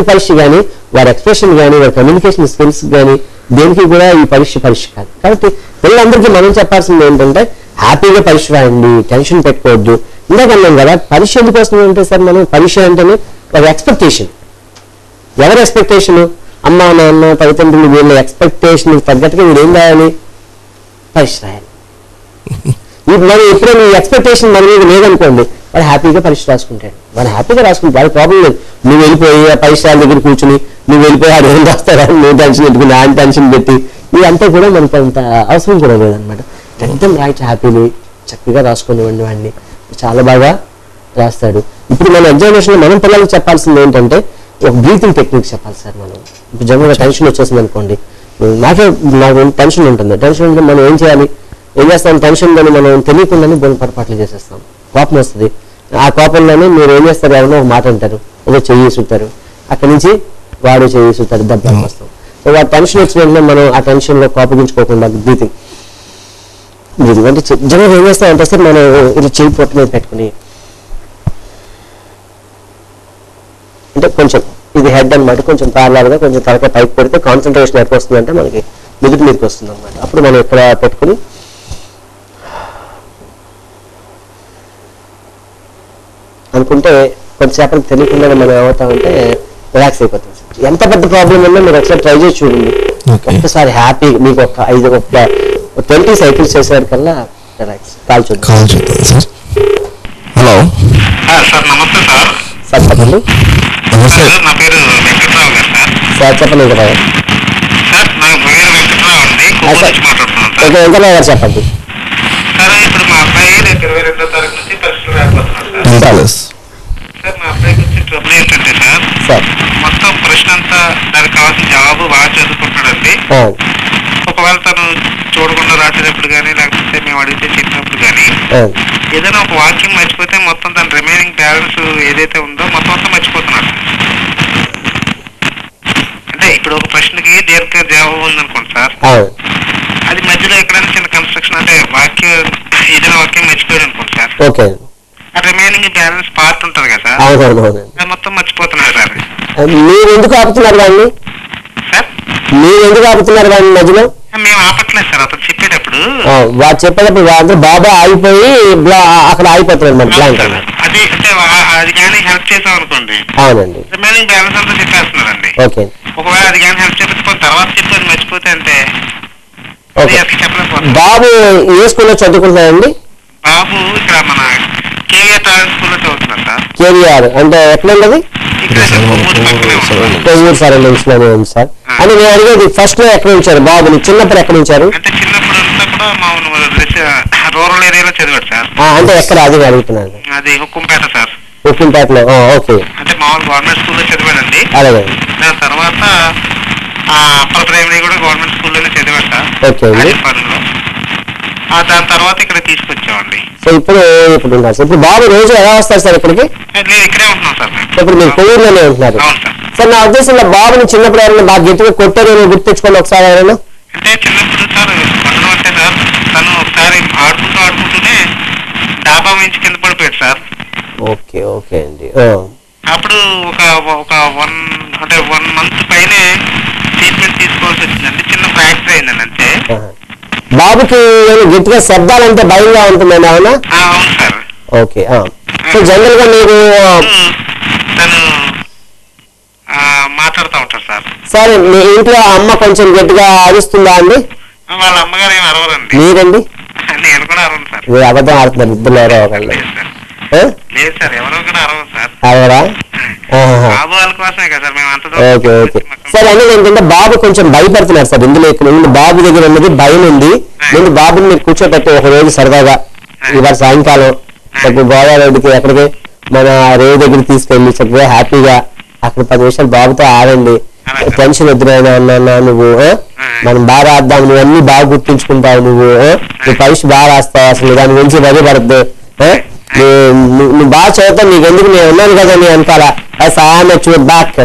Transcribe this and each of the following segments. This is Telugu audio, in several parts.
పరీక్ష కానీ వారి ఎక్స్ప్రెషన్ కానీ వారి కమ్యూనికేషన్ స్కిల్స్ కానీ దేనికి కూడా ఈ పరీక్ష కాదు. కాబట్టి పిల్లలందరికీ మనం చెప్పాల్సింది ఏంటంటే హ్యాపీగా పరీక్ష రాయండి, టెన్షన్ పెట్టుకోవద్దు. ఇందాక అన్నాం కదా పరీక్ష ఎందుకు వస్తుందంటే సార్ మనం పరీక్ష అంటేనే ఒక ఎక్స్పెక్టేషన్. ఎవరి ఎక్స్పెక్టేషన్? అమ్మ నాన్న తల్లిదండ్రులు వీళ్ళ ఎక్స్పెక్టేషన్ తగ్గట్టుగా వీడు ఏం రాయాలి? పరీక్ష రాయాలి. మనం ఎప్పుడైనా ఈ ఎక్స్పెక్టేషన్ మన మీద లేదనుకోండి వాడు హ్యాపీగా పరీక్ష రాసుకుంటాడు. వాడు హ్యాపీగా రాసుకుంటాడు, వాడి ప్రాబ్లం లేదు. నువ్వు వెళ్ళిపోయి ఆ పరీక్షల దగ్గర కూర్చుని నువ్వు వెళ్ళిపోయి ఆడు ఏం రాస్తారా నువ్వు టెన్షన్ పెట్టుకుని ఆయన టెన్షన్ పెట్టి ఇదంతా కూడా మనకు అంత అవసరం కూడా లేదనమాట. టెన్త్ రాయచ్చు హ్యాపీని చక్కగా రాసుకునేవాడిని వాడిని చాలా బాగా రాస్తాడు. ఇప్పుడు మన ఎగ్జామినేషన్లో మనం పిల్లలకు చెప్పాల్సింది ఏంటంటే ఒక బ్రీతింగ్ టెక్నిక్ చెప్పాలి సార్. మనం ఇప్పుడు జనరల్గా టెన్షన్ వచ్చేసింది అనుకోండి, నాకు టెన్షన్ ఉంటుంది. టెన్షన్ ఉంటే మనం ఏం చేయాలి? ఏం చేస్తాం? టెన్షన్ కానీ మనం తెలియకుండానే బోల్ పొరపాట్లు చేసేస్తాం. కోపం వస్తుంది. ఆ కోపంలోనే మీరు ఏం చేస్తారు? ఎవరినో ఒక మాట అంటారు, ఏదో చెయ్యి సుతారు, అక్కడి నుంచి వాడు చెయ్యి సుతారు, దెబ్బకి వస్తాం. ఆ టెన్షన్ వచ్చిన వెంటనే మనం ఆ టెన్షన్లో కోపగించుకోకుండా బ్రీతింగ్ అంటే జనరల్గా ఏం చేస్తామంటే సార్ మనం ఇది చెయ్యి పొట్ట మీద పెట్టుకుని అంటే కొంచెం ఇది హెడ్ అనమాట, కొంచెం ప్యారలల్గా కొంచెం తలకాయ పైకి పెడితే కాన్సన్ట్రేషన్ ఎక్కడ వస్తుందంటే మనకి మీదికి వస్తుంది అనమాట. అప్పుడు మనం ఇక్కడ పెట్టుకుని అనుకుంటే కొంతసేపటికి తెలియకుండా మనం ఏమవుతామంటే రిలాక్స్ అయిపోతాం. ఎంత పెద్ద ప్రాబ్లం ఉన్నా మీరు ఒకసారి ట్రై చేసి చూడండి. ఒక్కసారి హ్యాపీ మీకు ఒక 20 సైకిల్స్ చేసేవాడికల్లా రిలాక్స్. కాల్ చూద్దాం. హలో సార్, నమస్తే సార్. సార్ చెప్పండి. నా పేరు వెంకట్రావు గారు సార్. సార్ చెప్పండి కదా సార్. నాకు పేరు వెంకట్రావు అండి, మాట్లాడుతున్నాను సార్. ఓకే వెంకట్రావు గారు చెప్పండి. సార్ ఇప్పుడు మా అబ్బాయి రేపు 22వ తారీఖు నుంచి పరీక్షలు రాకపోతున్నాడు సార్. సార్ మా అబ్బాయికి వచ్చే ట్రబుల్ ఏంటంటే సార్ మొత్తం ప్రశ్న అంతా దానికి కావాల్సిన జవాబు బాగా చదువుకుంటాడండి. ఒకవేళ తను చూడకుండా రాసేటప్పుడు కానీ లేకపోతే మేము అడిగితే చెప్పినప్పుడు కానీ ఏదైనా ఒక వాక్యం మర్చిపోతే మొత్తం దాని రిమైనింగ్ బ్యాలెన్స్ ఏదైతే ఉందో మొత్తం అంతా మర్చిపోతున్నాడు. అంటే ఇప్పుడు ఒక ప్రశ్నకి దీర్ఘ జవాబు ఉందనుకోండి సార్, అది మధ్యలో ఎక్కడైనా చిన్న కన్స్ట్రక్షన్ అంటే ఏదైనా వాక్యం మర్చిపోయాడు అనుకోండి సార్, ఆ రిమైనింగ్ బ్యాలెన్స్ పార్ట్ ఉంటుంది కదా సార్, అది మొత్తం మర్చిపోతున్నాడు సార్. మీరు ఎందుకు ఆపుతున్నారు వాడిని? సార్ మీరు ఎందుకు ఆపుతున్నారు వాడిని మధ్యలో? మేము ఆపట్లేదు సార్. అతను చెప్పేటప్పుడు వాడు చెప్పేటప్పుడు వాడు బాబా ఆగిపోయి అక్కడ ఆగిపోతున్నారు మన ప్లాంట్. అది అంటే అది కానీ హెల్ప్ చేసాం అనుకోండి, అవునండి, రిమైనింగ్ బ్యాలెన్స్ అంతా చెప్పేస్తున్నారండి. ఓకే. ఒకవేళ అది కానీ హెల్ప్ చేయకపోతే తర్వాత చెప్పేది మర్చిపోతే అంటే చెప్పలేకపోతే. బాబు ఏ స్కూల్లో చదువుకుంటున్నారండి? బాబు ఇక్కడ మన కేవీఆర్ స్కూల్లో చదువుతున్నారు సార్. కేవీఆర్ అంటే ఎట్లా ఉండదు? కొవ్వూరు సరౌండింగ్స్లోనే ఉంది సార్. అని నేను అడిగేది ఫస్ట్ లో ఎక్కడ ఉంచారు బాబుని? చిన్నప్పుడు ఎక్కడ ఉంచారు? అంటే చిన్నప్పుడు అంతా కూడా మా రూరల్ ఏరియాలో చదివాడు సార్. అంటే ఎక్కడ అది అడుగుతున్నాను? అది హుక్కుంపేట సార్. హుక్కుంపేటలో, ఓకే. అంటే మామూలు గవర్నమెంట్ స్కూల్లో చదివాడండి. అలాగే. దాని తర్వాత అప్పర్ ప్రైమరీ కూడా గవర్నమెంట్ స్కూల్లోనే చదివాడు సార్. ఓకే అండి. దాని తర్వాత ఇక్కడ తీసుకొచ్చామండి. సో ఇప్పుడు ఉన్నారు సార్. ఇప్పుడు బాబు రోజు ఎలా వస్తారు సార్ ఇక్కడికి? నేను ఇక్కడే ఉంటున్నాను సార్. ఇప్పుడు మీరు కొవ్వూరులోనే ఉంటున్నారు సార్. నా ఉద్దేశంలో బాబుని చిన్నప్పుడు ఎవరైనా బాగా గట్టిగా కొట్టారు గుర్తించుకోండి ఒకసారి ఎవరైనా? అంటే చిన్నప్పుడు సార్ కొట్టడం అంటే సార్ తను ఒకసారి ఆడుకుంటూనే డాబా నుంచి కింద పడిపోయాడు సార్. ఓకే ఓకే అండి. అప్పుడు ఒక 1 month పైనే ట్రీట్మెంట్ తీసుకోవాల్సి వచ్చిందండి. చిన్న ఫ్రాక్చర్ అయిందండి అంతే. బాబుకి గట్టిగా శబ్దాలంటే భయంగా ఉంటుందండి? అవునా? అవును సార్. ఓకే. సో జనరల్ గా మీరు తను మాట్లాడుతూ ఉంటారు సార్. సార్ మీ ఇంట్లో అమ్మ కొంచెం గట్టిగా అరుస్తుందా అండి? వాళ్ళ అమ్మగారు ఏమి అరవరండి. మీరండి? నేను కూడా అరవను సార్. మీరు అబద్ధం ఆడుతున్నారు ఇద్దరు ఎవరో ఒకళ్ళు? లేదు సార్, ఎవరో కూడా అరవరు సార్. అవరా? బాబు వాళ్ళ కోసమే కదా సార్ మేము అంత. Okay okay sir. అనేది ఏంటంటే బాబు కొంచెం భయపడుతున్నారు సార్. ఇందులో ముందు బాబు దగ్గర ఉన్నది భయం ఉంది. ముందు బాబుని మీరు కూర్చోబెట్టి ఒక రోజు సరదాగా ఇవాళ సాయంకాలం గోదావరి రోడ్డుకి ఎక్కడికి మన రేవు దగ్గర తీసుకెళ్ళి చక్కగా హ్యాపీగా అక్కడ 10 నిమిషాలు బాబుతో ఆడండి. టెన్షన్ వద్దురైనా అన్నా నువ్వు మనం బాగా రాద్దాం, నువ్వు అన్ని బాగా గుర్తుంచుకుంటావు, నువ్వు పరీక్ష బాగా రాస్తావు, అసలు దాని గురించి భయపడద్దు, నువ్వు బాగా చదువుతావు, నీకు ఎందుకు నేను ఉన్నాను కదా నీ వెనకాల బ్యాక్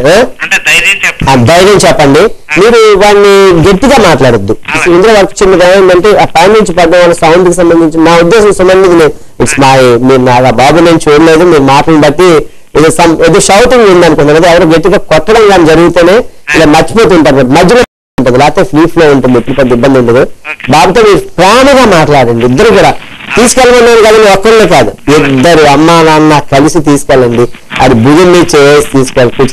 ధైర్యం చెప్పండి. మీరు వాడిని గట్టిగా మాట్లాడద్దు. ఇందులో వర్క్ చిన్నగా ఏంటంటే ఆ పై నుంచి పడ్డం వల్ల సౌండ్ కి సంబంధించి నా ఉద్దేశం సంబంధించి ఇట్స్ మై మీరు నా బాబు నేను చూడలేదు, మీరు మాటలను బట్టి ఏదో షౌటింగ్ ఉందనుకుంటారు కదా, ఎవరు గట్టిగా కొట్టడం కానీ జరిగితేనే ఇలా మర్చిపోతుంటారు, మధ్యలో ఉంటుంది, లేకపోతే ఫ్రీ ఫ్లో ఉంటుంది, ఎప్పుడు పెద్ద ఇబ్బంది ఉండదు. బాబుతో మీరు ప్రేమగా మాట్లాడండి, ఇద్దరు కూడా తీసుకెళ్ళమన్నారు కదా, ఒక్కళ్ళే కాదు, ఇద్దరు అమ్మ నాన్న కలిసి తీసుకెళ్ళండి, అది భుజంని చేసి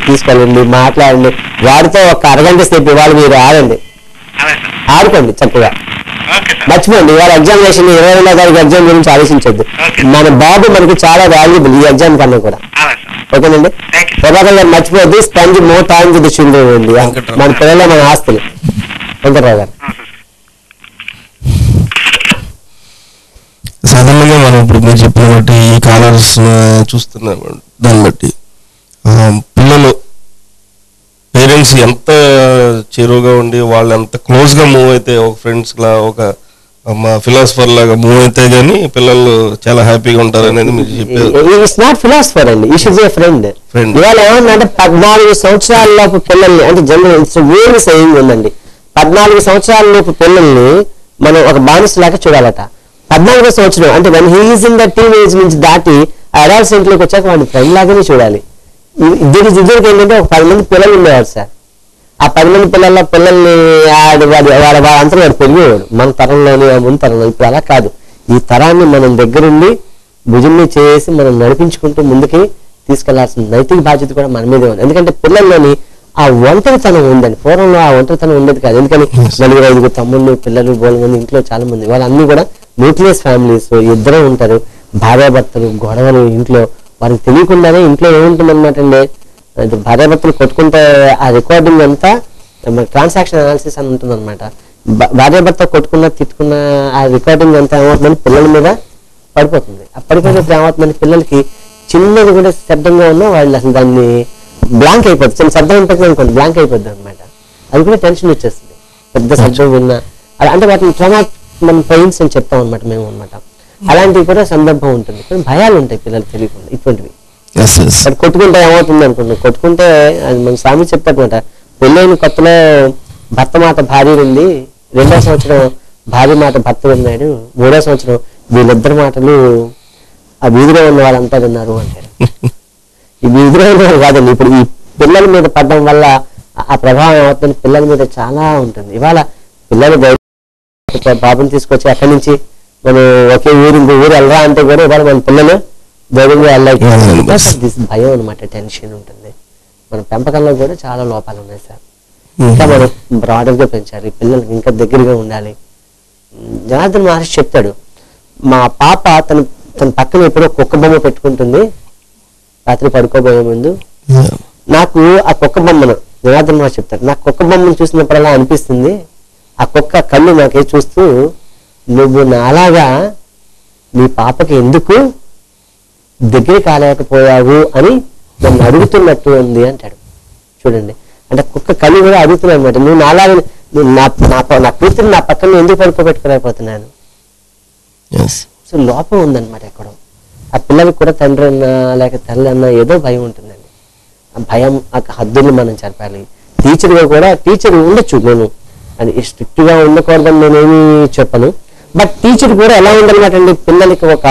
తీసుకెళ్ళండి, మాట్లాడండి, వాడితో ఒక అరగంట సేపు ఇవాళ మీరు ఆడుకోండి చక్కగా, మర్చిపోండి ఇవాళ ఎగ్జామినేషన్ 22వ తారీఖు ఎగ్జామ్ గురించి ఆలోచించొద్దు. మన బాబు మనకి చాలా వాల్యుబుల్ ఈ ఎగ్జామ్ కన్నా కూడా. ఓకేనండి, ప్రభాకర్ గారు మర్చిపోద్ది, spend more time with the children అండి, మన పిల్లల మన ఆస్తులు. వెంకటరావు గారు. సాధారణంగా మనం ఇప్పుడు మీరు చెప్పిన బట్టి ఈ కాలర్స్ చూస్తున్న దాన్ని బట్టి పిల్లలు పేరెంట్స్ ఎంత చేరువుగా ఉండి వాళ్ళు ఎంత క్లోజ్గా మూవ్ అయితే, ఒక ఫ్రెండ్స్ లా ఒక ఫిలాసఫర్ లాగా మూవ్ అయితే గానీ పిల్లలు చాలా హ్యాపీగా ఉంటారు అనేది మీరు చెప్పారు. ఇట్స్ నాట్ ఫిలాసఫర్ అండి, ఈ షుడ్ బి ఎ ఫ్రెండ్. ఇవాళ ఏమన్నా 14 సంవత్సరాలలోపు పిల్లల్ని, అంటే జనరల్ వేరే సేయింగ్ ఉందండి, 14 సంవత్సరాలలోపు పిల్లల్ని మనం ఒక బానిసలాగా చూడాలట. 14వ సంవత్సరం అంటే one he is in the teenage నుంచి దాటి అడాల్సెంట్ లోకి వచ్చాక వాడిని ఫ్రెండ్ లాగానే చూడాలి. ఇద్దరికి ఏంటంటే ఒక 10 మంది పిల్లలు ఉండేవాడు సార్, ఆ 10 మంది పిల్లల్ని వాడంతా వాడు పెరిగేవాడు, మన తరంలోని ముందు తరంలో. ఇప్పుడు అలా కాదు, ఈ తరాన్ని మనం దగ్గరుండి భుజంని చేసి మనం నడిపించుకుంటూ ముందుకి తీసుకెళ్లాల్సిన నైతిక బాధ్యత కూడా మన మీదే ఉంది. ఎందుకంటే పిల్లల్లోని ఆ ఒంటరితనం ఉందండి, పూర్వంలో ఆ ఒంటరితనం ఉండేది కాదు. ఎందుకని 4-5 తమ్ముళ్ళు పిల్లలు బోలు మంది ఇంట్లో చాలా మంది, వాళ్ళన్నీ కూడా న్యూక్లియస్ ఫ్యామిలీస్, ఇద్దరే ఉంటారు, భార్యాభర్తలు, గొడవలు ఇంట్లో, వారికి తెలియకుండానే ఇంట్లో ఏముంటుంది అనమాట అండి, భార్యాభర్తలు కొట్టుకుంటే ఆ రికార్డింగ్ అంతా ట్రాన్సాక్షన్ అనాలిసిస్ అని ఉంటుంది అనమాట. భార్యాభర్త కొట్టుకున్న తిట్టుకున్న ఆ రికార్డింగ్ అంతా ఏమవుతుందని పిల్లల మీద పడిపోతుంది. పడిపోయినప్పుడు ఏమవుతుందని పిల్లలకి చిన్నది కూడా శబ్దంగా ఉన్నా వాళ్ళు అసలు దాన్ని బ్లాంక్ అయిపోతుంది, చిన్న శబ్దం ఉంటుంది అనుకోండి బ్లాంక్ అయిపోద్ది అనమాట, అది కూడా టెన్షన్ వచ్చేస్తుంది పెద్ద శబ్దం విన్నా. అంటే వాటిని మనం పెయిన్స్ అని చెప్తాం అనమాట మేము అనమాట. అలాంటివి కూడా సందర్భం ఉంటుంది, కానీ భయాలు ఉంటాయి పిల్లలు తెలియకుండా ఇటువంటివి. కొట్టుకుంటే ఏమవుతుంది అనుకోండి, కొట్టుకుంటే అది మన స్వామి చెప్తారనమాట, పెళ్ళైన కొత్తలో భర్త మాట భార్య ఉంది, 2వ సంవత్సరం భార్య మాట భర్త విన్నాడు, 3వ సంవత్సరం వీళ్ళిద్దరి మాటలు ఆ వీధిలో ఉన్న వాళ్ళంతా విన్నారు అంటారు. ఈ వీధిలో ఉన్న వాళ్ళు కాదండి, ఇప్పుడు ఈ పిల్లల మీద పడడం వల్ల ఆ ప్రభావం ఏమవుతుంది పిల్లల మీద చాలా ఉంటుంది. ఇవాళ పిల్లలు బాబుని తీసుకొచ్చి అక్కడి నుంచి మనం ఒకే ఊరు వెళ్ళరా అంటే కూడా ఇవాళ మన పిల్లలు ధైర్యంగా వెళ్ళాలి. భయం అనమాట, టెన్షన్ ఉంటుంది. మన పెంపకంలో కూడా చాలా లోపాలు ఉన్నాయి సార్. ఇంకా మనం బ్రాడర్ గా పెంచాలి, పిల్లలకి ఇంకా దగ్గరగా ఉండాలి. జనార్దన్ మహర్షి చెప్తాడు, మా పాప తన పక్కన ఎప్పుడో కుక్క బొమ్మ పెట్టుకుంటుంది రాత్రి పడుకోబోయే ముందు, నాకు ఆ కుక్క బొమ్మను జనార్దన్ మహర్షి చెప్తాడు, నాకు కుక్క బొమ్మను చూసినప్పుడల్లా అనిపిస్తుంది, ఆ కుక్క కళ్ళు నాకే చూస్తూ నువ్వు నాలాగా నీ పాపకి ఎందుకు దగ్గర కాలేకపోయావు అని నన్ను అడుగుతున్నట్టు ఉంది అంటాడు. చూడండి, అంటే కుక్క కళ్ళు కూడా అడుగుతున్నాయి అనమాట, నువ్వు నాలాగా నా కూతురు నా పక్కన ఎందుకు పడుకోబెట్టుకోలేకపోతున్నాను. సో లోపం ఉందన్నమాట ఎక్కడో. ఆ పిల్లలకు కూడా తండ్రి అన్నా లేక తల్లి అన్నా ఏదో భయం ఉంటుందండి. ఆ భయం ఆ హద్దులు మనం చెప్పాలి. టీచర్గా కూడా టీచర్ ఉండొచ్చు, నేను అది స్ట్రిక్ట్ గా ఉండకూడదని నేనేమి చెప్పను, బట్ టీచర్ కూడా ఎలా ఉండాలన్నమాట అండి, పిల్లలకి ఒక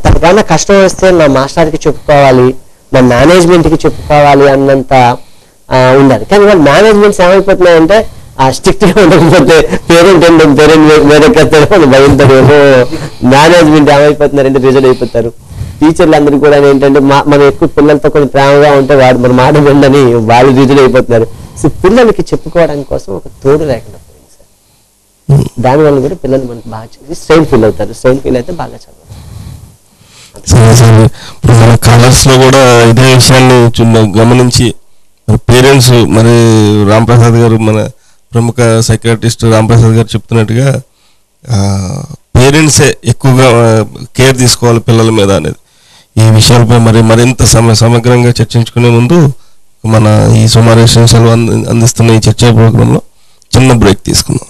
తనకన్నా కష్టం వస్తే నా మాస్టర్కి చెప్పుకోవాలి, నా మేనేజ్మెంట్కి చెప్పుకోవాలి అన్నంత ఉండాలి. కానీ వాళ్ళ మేనేజ్మెంట్స్ ఏమైపోతున్నాయంటే స్ట్రిక్ట్ గా ఉండకపోతే పేరెంట్ వేరెక్కేస్తాడో భయంతాడేమో, మేనేజ్మెంట్ ఏమైపోతున్నారంటే రిజల్ట్ అయిపోతారు. టీచర్లు అందరూ కూడా ఏంటంటే మనం ఎక్కువ పిల్లలతో కొన్ని ప్రేమగా ఉంటే వాడు మన మాట వినని వాళ్ళు రిజల్ట్ అయిపోతున్నారు. సో పిల్లలకి చెప్పుకోవడానికి కోసం ఒక తోడు లేకుండా పోయింది సార్. దానివల్ల కూడా పిల్లలు మనకి బాగా స్ట్రెయిన్ ఫీల్ అవుతారు, స్ట్రెయిన్ ఫీల్ అయితే బాగా చదవాలి. ఇప్పుడు మన కాలర్స్ లో కూడా ఇదే విషయాన్ని గమనించి పేరెంట్స్ మరి రాంప్రసాద్ గారు, మన ప్రముఖ సైకాట్రిస్ట్ రాంప్రసాద్ గారు చెప్తున్నట్టుగా పేరెంట్సే ఎక్కువగా కేర్ తీసుకోవాలి పిల్లల మీద అనేది. ఈ విషయాలపై మరింత సమగ్రంగా చర్చించుకునే ముందు మన ఈ సుమారేషన్ అందిస్తున్న ఈ చర్చా ప్రోగ్రాంలో చిన్న బ్రేక్ తీసుకుందాం.